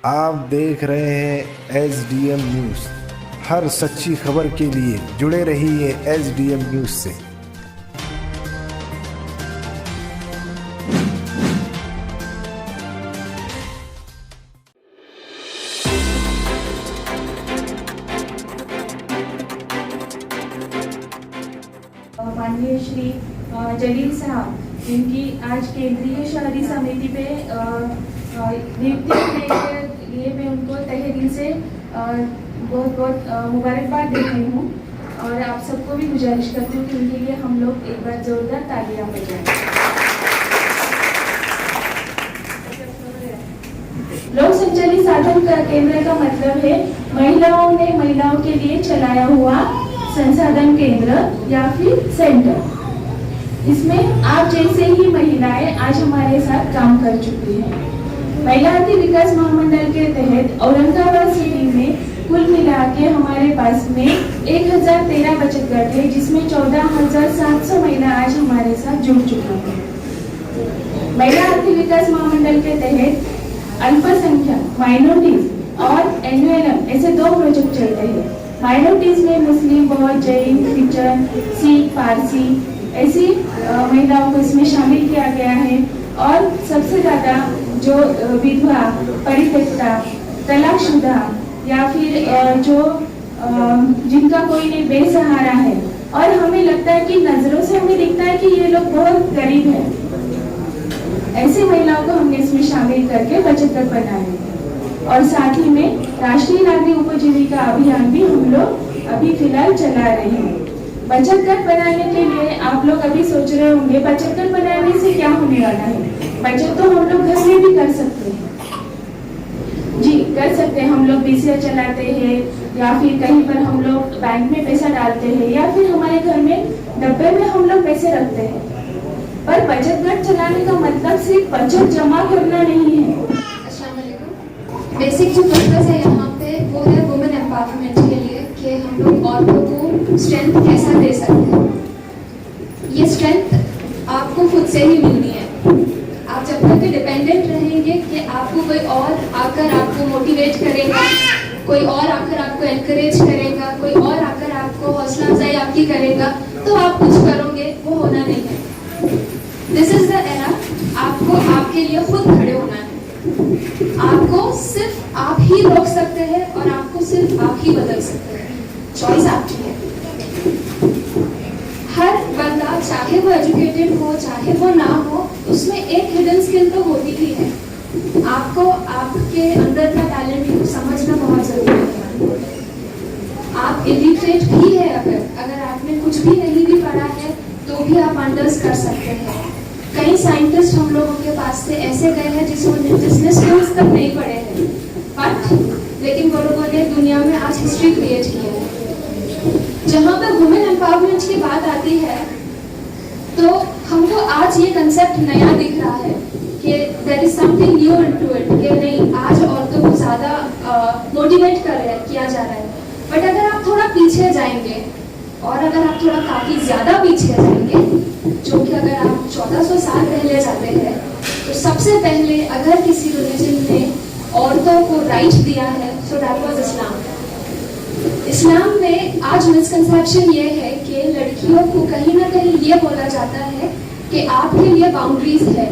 आप देख रहे हैं SDM न्यूज़। हर सच्ची खबर के लिए जुड़े रहिए SDM न्यूज़ से। माननीय श्री जलील साहब, जिनकी आज केंद्रीय शहरी समिति पे नियुक्ति के लिए मैं उनको तहे दिल से बहुत बहुत मुबारकबाद दे रही हूँ और आप सबको भी गुजारिश करती हूँ कि उनके लिए हम लोग एक बार जोरदार तालियां बजाएं। लोक संचालित साधन का केंद्र का मतलब है महिलाओं ने महिलाओं के लिए चलाया हुआ संसाधन केंद्र या फिर सेंटर। इसमें आप जैसे ही महिलाएं आज हमारे साथ काम कर चुकी हैं। महिला आर्थिक विकास महामंडल के तहत औरंगाबाद सिटी में कुल मिला के हमारे पास में 1013 बचत गट है, जिसमें 14,700 महिला आज हमारे साथ जुड़ चुकी हैं। महिला आर्थिक विकास महामंडल के तहत अल्पसंख्यक, माइनॉरिटीज और एनयूएलएम ऐसे 2 प्रोजेक्ट चलते हैं। माइनॉरिटीज में मुस्लिम, बौद्ध, जैन, क्रिश्चियन, सिख, पारसी ऐसी महिलाओं को इसमें शामिल किया गया है। और सबसे ज्यादा जो विधवा, परित्यक्ता, तलाकशुदा या फिर जो जिनका कोई नहीं, बेसहारा है और हमें लगता है कि नजरों से हमें दिखता है कि ये लोग बहुत गरीब हैं, ऐसी महिलाओं को हमने इसमें शामिल करके बचत गट बनाए। और साथ ही में राष्ट्रीय नागरिक उपजीविका अभियान भी हम लोग अभी फिलहाल चला रहे हैं। बचत गट बनाने के लिए आप लोग अभी सोच रहे होंगे बचत गट बनाने से क्या होने वाला है। बचत तो हम लोग घर में भी कर सकते हैं, जी कर सकते हैं। हम लोग BCA चलाते हैं या फिर कहीं पर हम लोग बैंक में पैसा डालते हैं या फिर हमारे घर में डब्बे में हम लोग पैसे रखते हैं। पर बचत गट चलाने का मतलब सिर्फ बचत जमा करना नहीं है। बेसिक जो पर्पस है यहाँ पे वो है वुमेन एम्पावरमेंट के लिए कि हम लोग औरतों को स्ट्रेंथ कैसा दे सकते हैं। ये स्ट्रेंथ आपको खुद से ही मिलनी है। आप जब तक डिपेंडेंट रहेंगे कि आपको कोई और आकर आपको मोटिवेट करेगा, कोई और आकर आपको एनकरेज करेगा, कोई और आकर आपको हौसला अफजाई आपकी करेगा, तो आप कुछ करोगे, वो होना नहीं है। दिस इज द एरा, आपको आपके लिए खुद खड़े होना है। आपको सिर्फ आप ही रोक सकते हैं और आपको सिर्फ आप ही बदल सकते हैं। चॉइस आपकी है। हर बंदा, चाहे वो एजुकेटेड हो चाहे वो ना हो, उसमें एक हिडन स्किल तो होती ही है। आपको आपके अंदर का टैलेंट समझना बहुत जरूरी है। आप इलिटरेट भी है, अगर आपने कुछ भी नहीं भी पढ़ा है तो भी आप अंडर्स कर सकते हैं। कई साइंटिस्ट हम लोगों के पास से ऐसे गए हैं जिसने स्कूल्स तक नहीं पढ़े हैं, बट लेकिन वो लोगों ने दुनिया में आज हिस्ट्री क्रिएट की है। जहाँ पे वुमेन एम्पावरमेंट की बात आती है तो हमको आज ये कंसेप्ट नया दिख रहा है कि there is something new into it, कि नहीं आज औरतों को ज़्यादा मोटिवेट किया जा रहा है। बट अगर आप थोड़ा पीछे जाएंगे और अगर आप थोड़ा काफ़ी ज़्यादा पीछे जाएंगे, जो कि अगर आप 1400 साल पहले जाते हैं, तो सबसे पहले अगर किसी रिलीजन ने औरतों को राइट दिया है तो दैट वाज इस्लाम। इस्लाम में आज मिसकंसेप्शन ये है कि लड़कियों को कहीं ना कहीं ये बोला जाता है कि आपके लिए बाउंड्रीज है।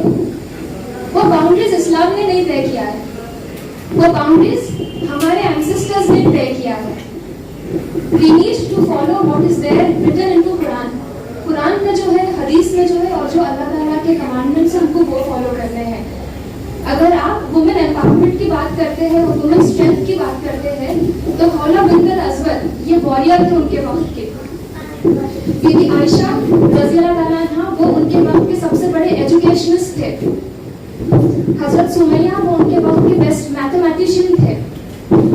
वो बाउंड्रीज इस्लाम ने नहीं तय किया है, वो बाउंड्रीज हमारे एंसेस्टर्स ने तय किया है। We need to follow what is there written into Quran। Quran में जो है, हदीस में जो है और जो अल्लाह ताला के कमांडमेंट्स हमको वो फॉलो करने हैं। अगर आप वुमेन एम्पावरमेंट की बात करते हैं और वुमेन स्ट्रेंथ की बात करते हैं तो हौला बिन्त अज़वद ये वॉरियर थे उनके वक्त के। बीबी आयशा रज़ियल्लाहु ताला अन्हा वो उनके वक्त के सबसे बड़े एजुकेशनिस्ट थे। हजरत सुमैया वो उनके वक्त के बेस्ट मैथमेटिशियन थे।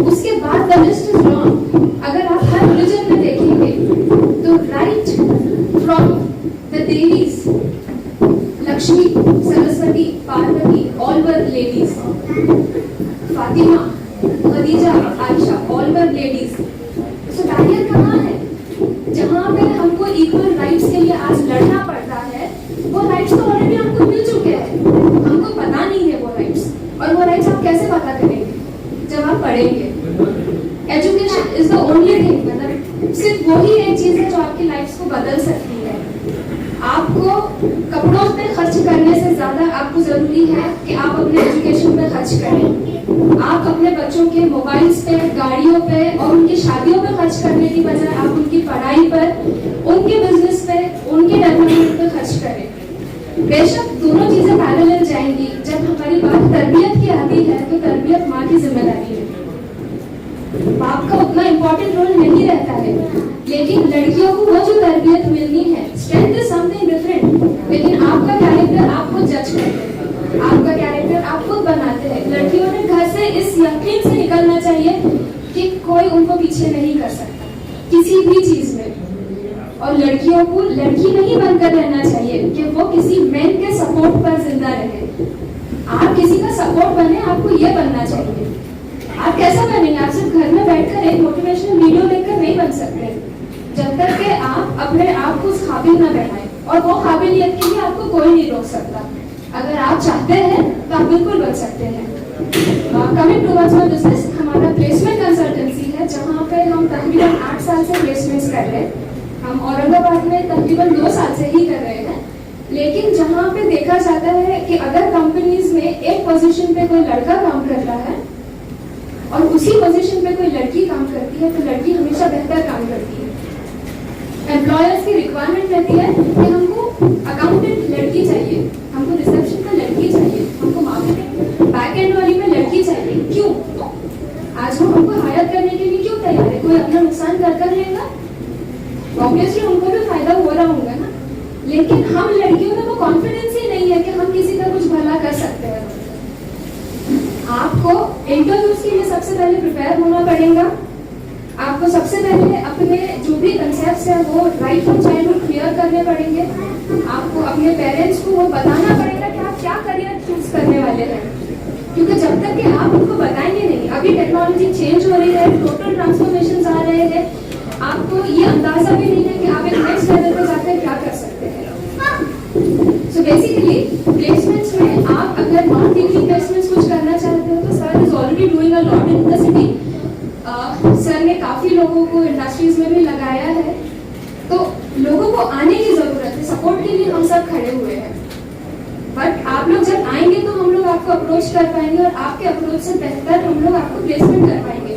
उसके बाद द लिस्ट इज लॉन्ग। अगर आप हर रिलीजन में देखेंगे तो right from the Devi's, Lakshmi, Saraswati, Parvati, all were ladies, Fatima, Khadija, Ayesha, all were ladies. So barrier कहाँ है? जहाँ पे हमको इक्वल राइट्स के लिए आज लड़ना पड़ता है, वो राइट्स तो ऑलरेडी हमको मिल चुके हैं, हमको पता नहीं है वो राइट्स। और वो राइट्स आप कैसे पता करेंगे? पढ़ेंगे। Education is the only thing, मतलब सिर्फ वही एक चीज है जो आपकी लाइफ को बदल सकती है। आपको कपड़ों पे खर्च करने से ज्यादा आपको जरूरी है कि आप अपने एजुकेशन पे खर्च करें। आप अपने बच्चों के मोबाइल्स पे, गाड़ियों पे और उनकी शादियों पे खर्च करने की बजाय आप उनकी पढ़ाई पर, उनके बिजनेस पे, उनके डेवलपमेंट पे खर्च करें। बेशक दोनों चीजें पैरेलल जाएंगी। जब हमारी बात तरबियत की आती है तो तरबियत माँ की जिम्मेदारी है, बाप का उतना इम्पोर्टेंट रोल नहीं रहता है। लेकिन लड़कियों को वो जो तरबियत मिलनी है, स्ट्रेंथ इज समथिंग डिफरेंट, लेकिन आपका कैरेक्टर आपको जज करते हैं, आपका कैरेक्टर आप खुद बनाते हैं। लड़कियों ने घर से इस यकीन से निकलना चाहिए कि कोई उनको पीछे नहीं कर सकता किसी भी चीज में, और लड़कियों को लड़की नहीं बनकर रहना चाहिए कि वो किसी मैन के सपोर्ट पर जिंदा रहे। आप किसी का सपोर्ट बने, आपको ये बनना चाहिए। आप कैसा बनेंगे? आप सिर्फ घर में बैठकर एक मोटिवेशनल वीडियो देखकर नहीं बन सकते जब तक कि आप अपने आप को उस काबिल न बनाएं, और वो काबिलियत के लिए आपको कोई नहीं रोक सकता। अगर आप चाहते हैं तो आप बिल्कुल बन सकते हैं। कमिंग टुवर्ड्स माय बिजनेस, हमारा प्लेसमेंट कंसल्टेंसी है जहाँ पे हम तकरीबन 8 साल से प्लेसमेंट्स कर रहे हैं। हम औरंगाबाद में तकरीबन 2 साल से ही कर रहे हैं। लेकिन जहाँ पे देखा जाता है कि अगर कंपनीज में एक पोजीशन पे कोई लड़का काम करता है और उसी पोजीशन पे कोई लड़की काम करती है तो लड़की हमेशा बेहतर काम करती है। एम्प्लॉयर्स की रिक्वायरमेंट रहती है कि हमको अकाउंटेंट लड़की चाहिए, हमको रिसेप्शन पर लड़की चाहिए, हमको मार्केटिंग बैक एंड वाली में लड़की चाहिए। क्यों? आज वो हमको हायर करने के लिए क्यों तैयार है? कोई अपना नुकसान कर रहेगा? ऑब्वियसली उनको भी फायदा हो रहा होगा ना। लेकिन हम लड़कियों में वो कॉन्फिडेंस ही नहीं है कि हम किसी का कुछ भला कर सकते हैं। आपको इंटरव्यूज के लिए सबसे पहले प्रिपेयर होना पड़ेगा। आपको सबसे पहले अपने जो भी कंसेप्ट्स है वो राइट फ्रॉम चाइल्डहुड क्लियर करने पड़ेंगे। आपको अपने पेरेंट्स को वो बताना पड़ेगा कि आप क्या करियर चूज करने वाले हैं, क्योंकि जब तक कि आप उनको बताएंगे नहीं, अभी टेक्नोलॉजी चेंज हो रही है, टोटल ट्रांसफॉर्मेशन आ रहे हैं, आपको ये अंदाजा भी नहीं है कि आप एक नेक्स्ट लेवल पर जाकर क्या कर सकते हैं। सो बेसिकली प्लेसमेंट्स में आप अगर नॉन डिग्री प्लेसमेंट्स कुछ करना चाहते हो तो sir is already doing a lot in the city. Sir ने काफी लोगों को इंडस्ट्रीज में भी लगाया है, तो लोगों को आने की जरूरत है। सपोर्ट के लिए हम सब खड़े हुए हैं, बट आप लोग जब आएंगे तो हम लोग आपको अप्रोच कर पाएंगे और आपके अप्रोच से बेहतर हम लोग आपको प्लेसमेंट कर पाएंगे।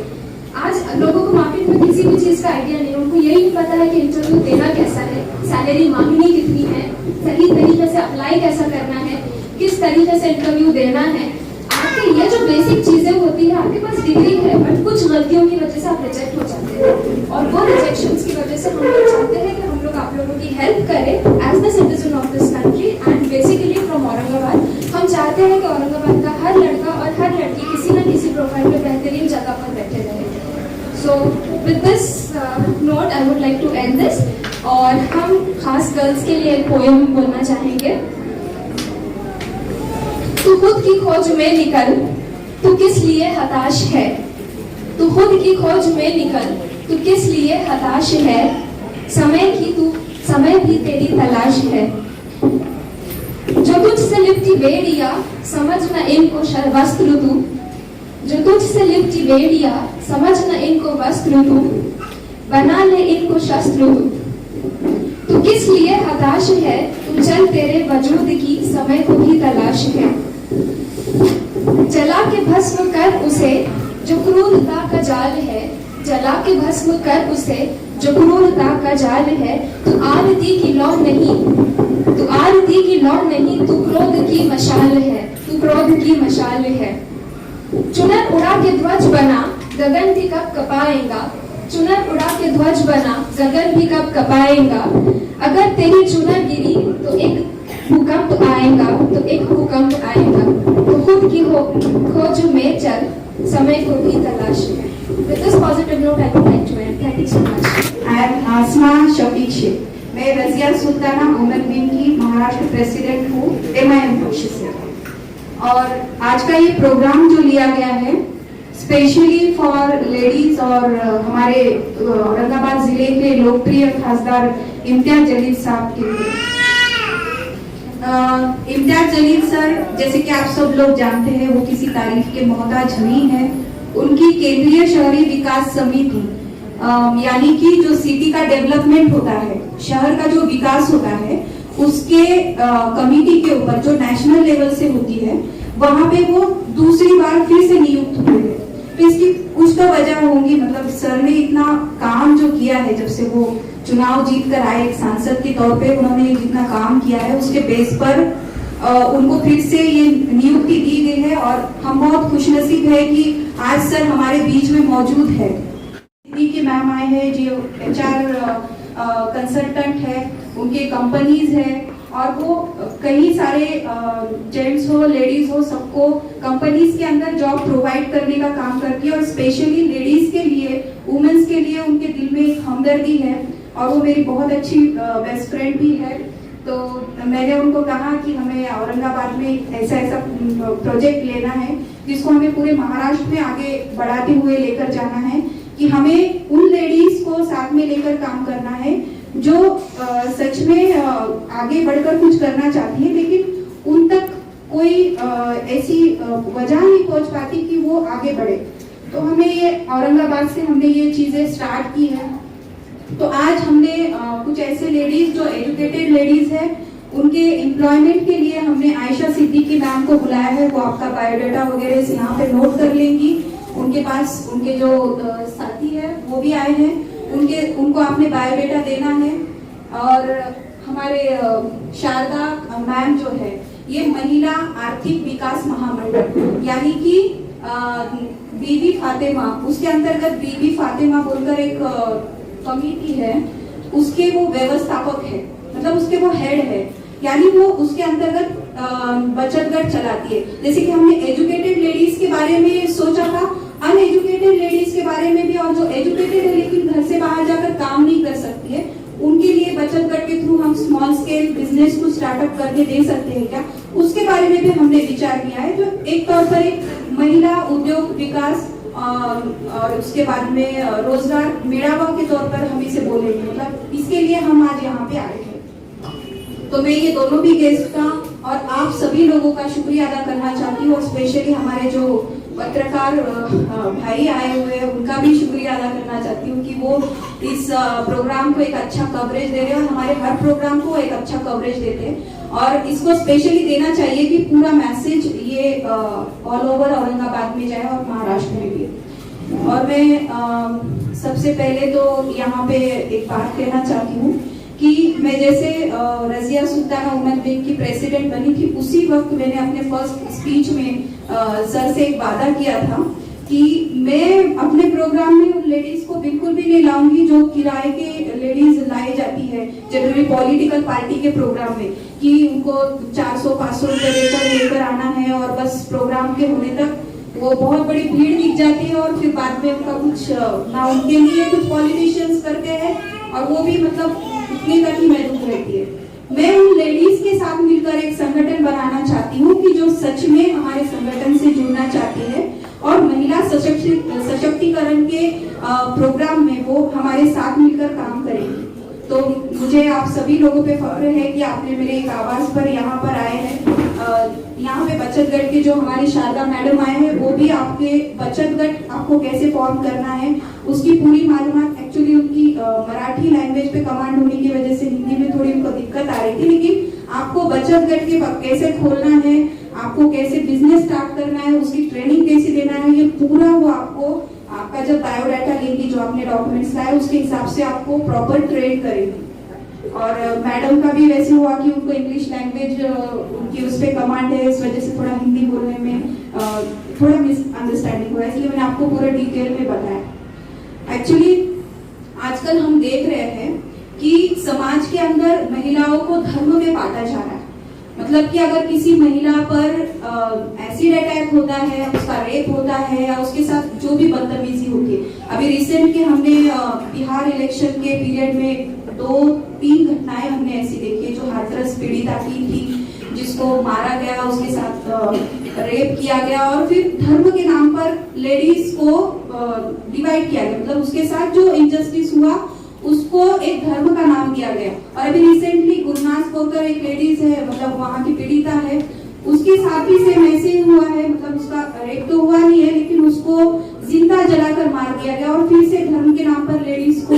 आज लोगों को मार्केट में किसी भी चीज का आइडिया नहीं, उनको यही नहीं पता है कि इंटरव्यू देना कैसा है, सैलरी मांगनी कितनी है, सही तरीके से अप्लाई कैसा करना है, किस तरीके से इंटरव्यू देना है। आपके ये जो बेसिक चीजें होती है, आपके पास डिग्री है बट कुछ गलतियों की वजह से आप रिजेक्ट हो जाते हैं, और वो रिजेक्शंस की वजह से हम लोग चाहते हैं कि हम लोग आप लोगों की हेल्प करें as the citizen of this country and basically from Aurangabad. हम चाहते हैं कि औरंगाबाद का हर लड़का और हर लड़की किसी न किसी प्रोफाइल में बेहतरीन जगह पर बैठे रहे। So with this note, I would like to end this, और हम खास गर्ल्स के लिए एक पोएम बोलना चाहेंगे। तू खुद की खोज में निकल, तू किस लिए हताश है, तू खुद की खोज में निकल, तू किस लिए हताश है, समय भी तेरी तलाश है। जो तुझसे लिपटी बेड़िया समझ न इनको वस्त्र तू, जो तुझसे लिपटी बेड़िया समझ न इनको वस्त्र तू, बना ले इनको शस्त्र तू। तू किस लिए हताश है, तू चल तेरे वजूद की समय को भी तलाश है। जला के भस्म कर उसे जो क्रूरता का जाल है, जला के भस्म कर उसे जो क्रूरता का जाल है। तू आरती की लौ नहीं, तू आरती की लौ नहीं, तू क्रोध की मशाल है, तू क्रोध की मशाल है। चुनर उड़ा के ध्वज बना, गगन भी कब कपाएगा, चुनर उड़ा के ध्वज बना, गगन भी कब कपाएगा। अगर तेरी चुनर गिरी तो एक भूकंप आएगा, तो एक भूकंप आएगा। तो खुद की खोज में चल, समय को भी तलाश है। With this positive note, I would like to end. Thank you so much. I am Asma Shafiq Sheikh. मैं रजिया सुल्ताना वुमेन विंग की महाराष्ट्र प्रेसिडेंट हूँ MIM जोशी से। और आज का ये प्रोग्राम जो लिया गया है स्पेशली फॉर लेडीज और हमारे औरंगाबाद जिले के लोकप्रिय खासदार इम्तियाज जलील साहब के लिए। इम्तियाज जलील सर, जैसे कि आप सब लोग जानते हैं, वो किसी तारीफ के मोहताज नहीं है। उनकी केंद्रीय शहरी विकास समिति यानी कि जो सिटी का डेवलपमेंट होता है, शहर का जो विकास होता है, उसके कमिटी के ऊपर जो नेशनल लेवल से होती है, वहां पे वो दूसरी बार फिर से नियुक्त हुए हैं। तो इसकी कुछ तो वजह होंगी, मतलब सर ने इतना काम जो किया है, जब से वो चुनाव जीत कर आए एक सांसद के तौर पे, उन्होंने जितना काम किया है उसके बेस पर उनको फिर से ये नियुक्ति दी गई है। और हम बहुत खुशनसीब है कि आज सर हमारे बीच में मौजूद है। की मैम आए हैं जो HR कंसल्टेंट है, उनके कंपनीज है, और वो कई सारे जेंट्स हो लेडीज हो सबको कंपनीज के अंदर जॉब प्रोवाइड करने का काम करती है। और स्पेशली लेडीज के लिए, वुमेन्स के लिए उनके दिल में एक हमदर्दी है, और वो मेरी बहुत अच्छी बेस्ट फ्रेंड भी है। तो मैंने उनको कहा कि हमें औरंगाबाद में ऐसा प्रोजेक्ट लेना है जिसको हमें पूरे महाराष्ट्र में आगे बढ़ाते हुए लेकर जाना है, कि हमें उन लेडीज को साथ में लेकर काम करना है जो सच में आगे बढ़कर कुछ करना चाहती है, लेकिन उन तक कोई ऐसी वजह नहीं पहुंच पाती कि वो आगे बढ़े। तो हमें ये औरंगाबाद से हमने ये चीजें स्टार्ट की है। तो आज हमने कुछ ऐसे लेडीज जो एजुकेटेड लेडीज है, उनके एम्प्लॉयमेंट के लिए हमने आयशा सिद्दीकी मैम को बुलाया है। वो आपका बायोडाटा वगैरह यहाँ पे नोट कर लेंगी। उनके पास उनके जो साथी है वो भी आए हैं, उनको आपने बायोडाटा देना है। और हमारे शारदा मैम जो है, ये महिला आर्थिक विकास महामंडल यानी कि बीबी फातिमा, उसके अंतर्गत बीबी फातिमा बोलकर एक कमिटी है, उसके वो व्यवस्थापक है, मतलब उसके वो हेड है, यानी वो उसके अंतर्गत बचत गट चलाती है। जैसे कि हमने एजुकेटेड लेडीज के बारे में सोचा था, अनएजुकेटेड लेडीज के बारे में भी, और जो एजुकेटेड है लेकिन घर से बाहर जाकर काम नहीं कर सकती है, उनके लिए बचत गट के थ्रू हम स्मॉल स्केल बिजनेस को स्टार्टअप करके दे सकते हैं क्या, उसके बारे में भी हमने विचार किया है। जो एक तौर पर एक महिला उद्योग विकास और उसके बाद में रोजगार मेड़ावा के तौर पर हम इसे बोलेंगे, मतलब इसके लिए हम आज यहाँ पे आए हैं। तो मैं ये दोनों भी गेस्ट का और आप सभी लोगों का शुक्रिया अदा करना चाहती हूँ, और स्पेशली हमारे जो पत्रकार भाई आए हुए हैं उनका भी शुक्रिया अदा करना चाहती हूँ कि वो इस प्रोग्राम को एक अच्छा कवरेज दे रहे हैं, और हमारे हर प्रोग्राम को एक अच्छा कवरेज देते हैं। और इसको स्पेशली देना चाहिए कि पूरा मैसेज ये ऑल ओवर औरंगाबाद में जाए और महाराष्ट्र में भी। और मैं सबसे पहले तो यहाँ पे एक बात कहना चाहती हूँ कि मैं जैसे रजिया सुल्ताना वुमेन विंग की प्रेसिडेंट बनी थी, उसी वक्त मैंने अपने फर्स्ट स्पीच में सर से एक वादा किया था कि मैं अपने प्रोग्राम में उन लेडीज को बिल्कुल भी नहीं लाऊंगी जो किराए के लेडीज लाई जाती है जनरली पॉलिटिकल पार्टी के प्रोग्राम में, कि उनको 400-500 रुपए लेकर आना है और बस प्रोग्राम के होने तक वो बहुत बड़ी भीड़ दिख जाती है, और फिर बाद में उनका कुछ ना उनके लिए कुछ पॉलिटिशियंस करते हैं, और वो भी मतलब उतनी तक ही महसूस रहती है। मैं उन लेडीज के साथ मिलकर एक संगठन बनाना चाहती हूँ कि जो सच में हमारे संगठन से जुड़ना चाहती है और महिला सशक्तिकरण के प्रोग्राम में वो हमारे साथ मिलकर काम करेंगी। तो मुझे आप सभी लोगों पे फख्र है कि आपने मेरे एक आवाज पर यहाँ पर आए हैं। यहाँ पे बचत गट के जो हमारी शारदा मैडम आए हैं, वो भी आपके बचत गट आपको कैसे फॉर्म करना है उसकी पूरी मालूमात, एक्चुअली उनकी मराठी लैंग्वेज पे कमांड होने की वजह से हिंदी में थोड़ी उनको दिक्कत आ रही थी, लेकिन आपको बचत गट के कैसे खोलना है, आपको कैसे बिजनेस स्टार्ट करना है, उसकी ट्रेनिंग कैसे देना है, ये पूरा वो आपको आपका जब बायोडाटा लेंगी, जो आपने डॉक्यूमेंट्स लाए उसके हिसाब से आपको प्रॉपर ट्रेन करेंगे। और मैडम का भी वैसे हुआ कि उनको इंग्लिश लैंग्वेज उनकी उस पर कमांड है, इस वजह से थोड़ा हिंदी बोलने में थोड़ा मिसअंडरस्टैंडिंग हुआ, इसलिए मैंने आपको पूरा डिटेल में बताया। एक्चुअली आजकल हम देख रहे हैं कि समाज के अंदर महिलाओं को धर्म में बांटा जा रहा है। मतलब कि अगर किसी महिला पर एसिड अटैक होता है, उसका रेप होता है, या उसके साथ जो भी बदतमीजी होती है, अभी रिसेंट के हमने बिहार इलेक्शन के पीरियड में 2-3 घटनाएं हमने ऐसी देखी, जो हाथरस पीड़िता की थी, जिसको मारा गया, उसके साथ रेप किया गया, और फिर धर्म के नाम पर लेडीज को डिवाइड किया गया, मतलब उसके साथ जो इनजस्टिस हुआ उसको एक धर्म का नाम दिया गया। और अभी रिसेंटली गुरनास बोलकर एक लेडीज है, मतलब वहां की पीड़िता है, उसके साथ भी सेम ऐसे हुआ है, मतलब उसका रेप तो हुआ नहीं है लेकिन उसको जिंदा जलाकर मार दिया गया और फिर से धर्म के नाम पर लेडीज को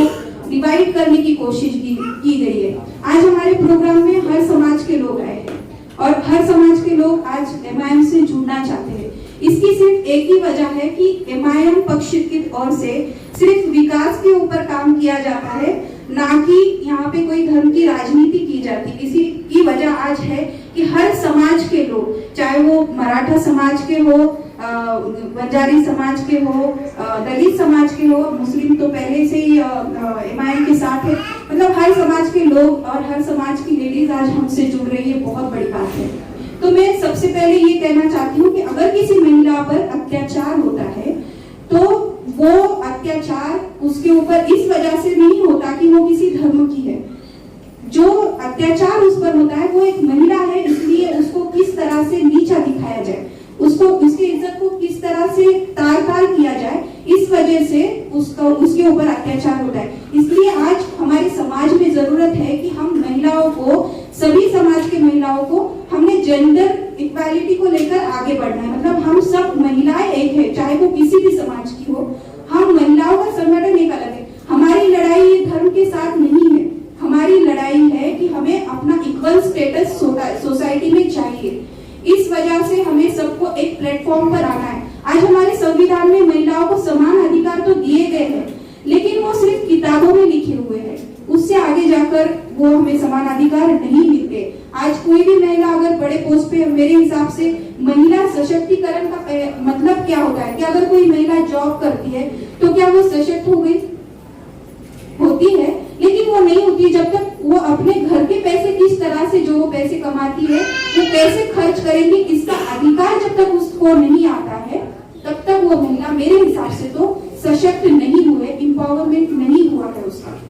डिवाइड करने की कोशिश की गई है। आज हमारे प्रोग्राम में हर समाज के लोग आए हैं और हर समाज के लोग आज MIM से जुड़ना चाहते हैं। इसकी सिर्फ एक ही वजह है कि MIM पक्ष की ओर से सिर्फ विकास के ऊपर काम किया जाता है, ना कि यहाँ पे कोई धर्म की राजनीति की जाती। इसी की वजह आज है कि हर समाज के लोग, चाहे वो मराठा समाज के हो, बंजारी समाज के हो, दलित समाज के हो, मुस्लिम तो पहले से ही MIM के साथ है, मतलब हर समाज के लोग और हर समाज की लेडीज आज हमसे जुड़ रही है, बहुत बड़ी बात है। तो मैं सबसे पहले ये कहना चाहती हूँ कि अगर किसी महिला पर अत्याचार होता है तो वो अत्याचार उसके ऊपर इस वजह से नहीं होता कि वो किसी धर्म की है। जो अत्याचार उस पर होता है वो एक महिला है, इसलिए उसको किस तरह से नीचा दिखाया जाए, उसको उसकी इज्जत को किस तरह से तार-तार किया जाए, इस वजह से उसके ऊपर अत्याचार होता है। इसलिए आज हमारे समाज में जरूरत है कि हम महिलाओं को, सभी समाज के महिलाओं को, हमने जेंडर इक्वालिटी को लेकर आगे बढ़ना है। मतलब हम सब महिलाएं एक है, चाहे वो किसी भी समाज की हो, हम महिलाओं का संगठन एक अलग है। हमारी लड़ाई ये धर्म के साथ नहीं है, हमारी लड़ाई है कि हमें अपना इक्वल स्टेटस सोसाइटी में चाहिए। इस वजह से हमें सबको एक प्लेटफॉर्म पर आना है। आज हमारे संविधान में महिलाओं को समान अधिकार तो दिए गए हैं, लेकिन वो सिर्फ किताबों में लिखे हुए हैं, उससे आगे जाकर वो हमें समान अधिकार नहीं मिलते। आज कोई भी महिला अगर बड़े पोस्ट पे, मेरे हिसाब से महिला सशक्तिकरण का मतलब क्या होता है कि अगर कोई महिला जॉब करती है तो क्या वो सशक्त हो गई? होती है, लेकिन वो नहीं होती जब तक वो अपने घर के पैसे किस तरह से, जो वो पैसे कमाती है, वो कैसे खर्च करेंगे, इसका अधिकार जब तक उसको नहीं आता है, तब तक वो महिला मेरे हिसाब से तो सशक्त नहीं हुए, एम्पावरमेंट नहीं हुआ है उसका।